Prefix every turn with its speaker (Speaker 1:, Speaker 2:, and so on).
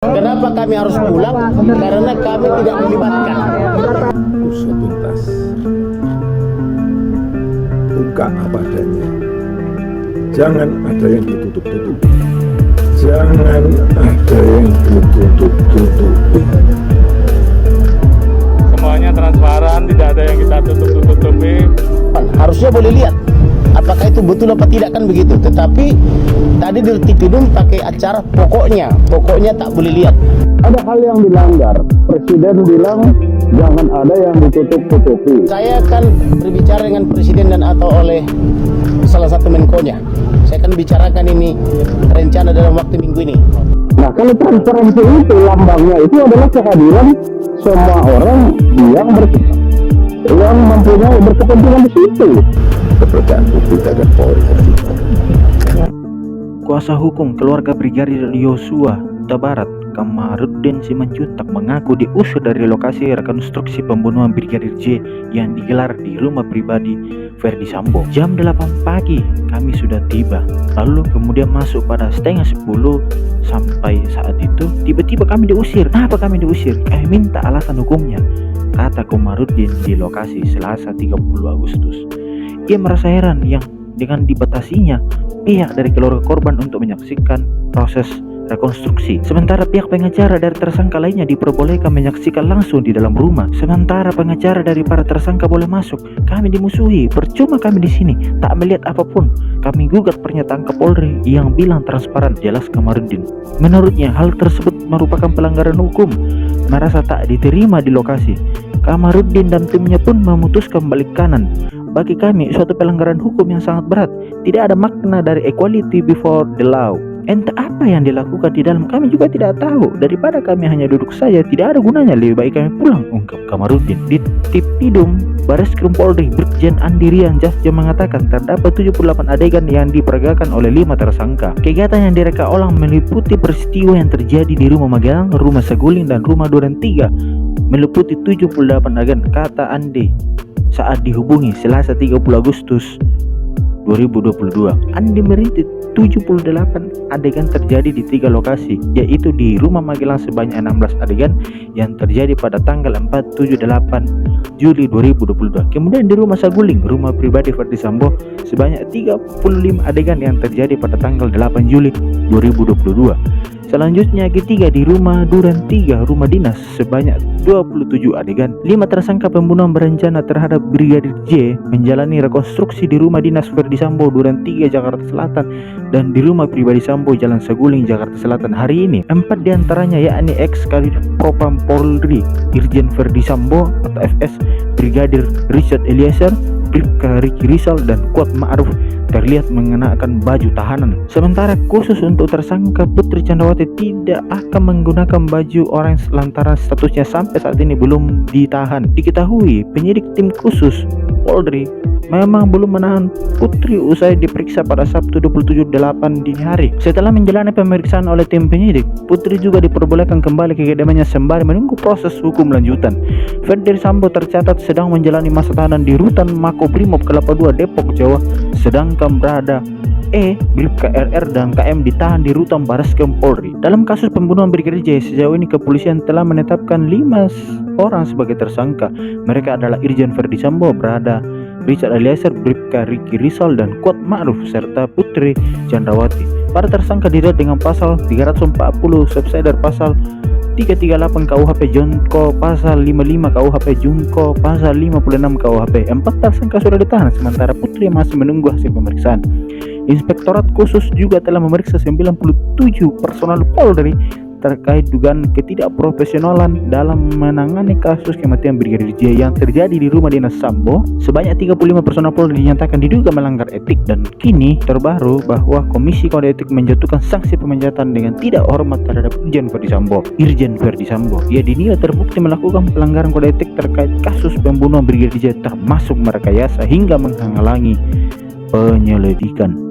Speaker 1: Kenapa kami harus pulang? Karena kami tidak dilibatkan.
Speaker 2: Usut tuntas, buka apa adanya. Jangan ada yang ditutup-tutupi. Jangan ada yang ditutup-tutupi.
Speaker 3: Semuanya transparan, tidak ada yang kita tutup-tutupi.
Speaker 1: Harusnya boleh lihat apakah itu betul apa tidak, kan begitu. Tetapi tadi di Tipidum pakai acara pokoknya tak boleh lihat.
Speaker 4: Ada hal yang dilanggar. Presiden bilang jangan ada yang ditutup-tutupi.
Speaker 1: Saya akan berbicara dengan presiden dan atau oleh salah satu menkonya. Saya akan bicarakan ini rencana dalam waktu minggu ini.
Speaker 4: Nah, kalau transparansi itu lambangnya itu adalah kehadiran semua orang yang mempunyai berkepentingan di situ.
Speaker 2: Kepercayaan publik terhadap Polri harus dibangun.
Speaker 5: Kuasa hukum keluarga Brigadir Yosua Huta Barat, Kamarudin Simanjuntak, mengaku diusir dari lokasi rekonstruksi pembunuhan Brigadir J yang digelar di rumah pribadi Verdi Sambo. Jam 8 pagi kami sudah tiba, lalu kemudian masuk pada setengah 10. Sampai saat itu tiba-tiba kami diusir. Kenapa kami diusir? Kami minta alasan hukumnya, kata Kamarudin di lokasi Selasa 30 Agustus. Ia merasa heran yang dengan dibatasinya pihak dari keluarga korban untuk menyaksikan proses rekonstruksi. Sementara pihak pengacara dari tersangka lainnya diperbolehkan menyaksikan langsung di dalam rumah. Sementara pengacara dari para tersangka boleh masuk, kami dimusuhi. Percuma kami di sini tak melihat apapun. Kami gugat pernyataan Kapolri yang bilang transparan, jelas Kamarudin. Menurutnya hal tersebut merupakan pelanggaran hukum, merasa tak diterima di lokasi. Kamarudin dan timnya pun memutuskan balik kanan. Bagi kami suatu pelanggaran hukum yang sangat berat. Tidak ada makna dari equality before the law. Entah apa yang dilakukan di dalam, kami juga tidak tahu. Daripada kami hanya duduk saja, tidak ada gunanya, lebih baik kami pulang, ungkap Kamarudin. Di Tipidum Bareskrim Polri, Brigjen Andirian Jasja mengatakan terdapat 78 adegan yang diperagakan oleh 5 tersangka. Kegiatan yang direka ulang meliputi peristiwa yang terjadi di Rumah Magelang, Rumah Saguling, dan Rumah Duren 3. Meliputi 78 adegan, kata Andi saat dihubungi Selasa 30 Agustus 2022. Andi merinci 78 adegan terjadi di 3 lokasi, yaitu di Rumah Magelang sebanyak 16 adegan yang terjadi pada tanggal 4, 7, 8 Juli 2022. Kemudian di Rumah Saguling, rumah pribadi Verdi Sambo, sebanyak 35 adegan yang terjadi pada tanggal 8 Juli 2022. Selanjutnya ketiga di Rumah Duren 3, rumah dinas, sebanyak 27 adegan. 5 tersangka pembunuhan berencana terhadap Brigadir J menjalani rekonstruksi di rumah dinas Verdi Sambo Duren 3 Jakarta Selatan dan di rumah pribadi Sambo Jalan Saguling Jakarta Selatan hari ini. 4 diantaranya yakni ex Kadif Propam Polri Irjen Verdi Sambo atau FS, Brigadir Richard Eliezer, Bribka Ricky Rizal, dan Kuat Ma'ruf terlihat mengenakan baju tahanan. Sementara khusus untuk tersangka Putri Candrawati tidak akan menggunakan baju orange lantaran statusnya sampai saat ini belum ditahan. Diketahui penyidik tim khusus Polri memang belum menahan Putri usai diperiksa pada Sabtu 27/8 dini hari. Setelah menjalani pemeriksaan oleh tim penyidik, Putri juga diperbolehkan kembali ke kediamannya sembari menunggu proses hukum lanjutan. Verdi Sambo tercatat sedang menjalani masa tahanan di Rutan Makobrimob Kelapa II Depok, Jawa, sedangkan berada Bribka RR dan KM ditahan di Rutan Bareskrim Polri. Dalam kasus pembunuhan Brigadir J, sejauh ini kepolisian telah menetapkan 5 orang sebagai tersangka. Mereka adalah Irjen Verdi Sambo, berada Richard Eliezer, Bribka Ricky Rizal, dan Kuat Ma'ruf serta Putri Candrawati. Para tersangka dijerat dengan pasal 340 subsidiar pasal 338 KUHP Junko, pasal 55 KUHP Junko, pasal 56 KUHP. 4 tersangka sudah ditahan, sementara Putri masih menunggu hasil pemeriksaan. Inspektorat khusus juga telah memeriksa 97 personal Polri terkait dugaan ketidakprofesionalan dalam menangani kasus kematian Brigadir J yang terjadi di rumah dinas Sambo. Sebanyak 35 personal Polri dinyatakan diduga melanggar etik, dan kini terbaru bahwa Komisi Kode Etik menjatuhkan sanksi pemecatan dengan tidak hormat terhadap Irjen Verdi Sambo. Ia dinilai terbukti melakukan pelanggaran kode etik terkait kasus pembunuhan Brigadir J, termasuk merekayasa hingga menghalangi penyelidikan.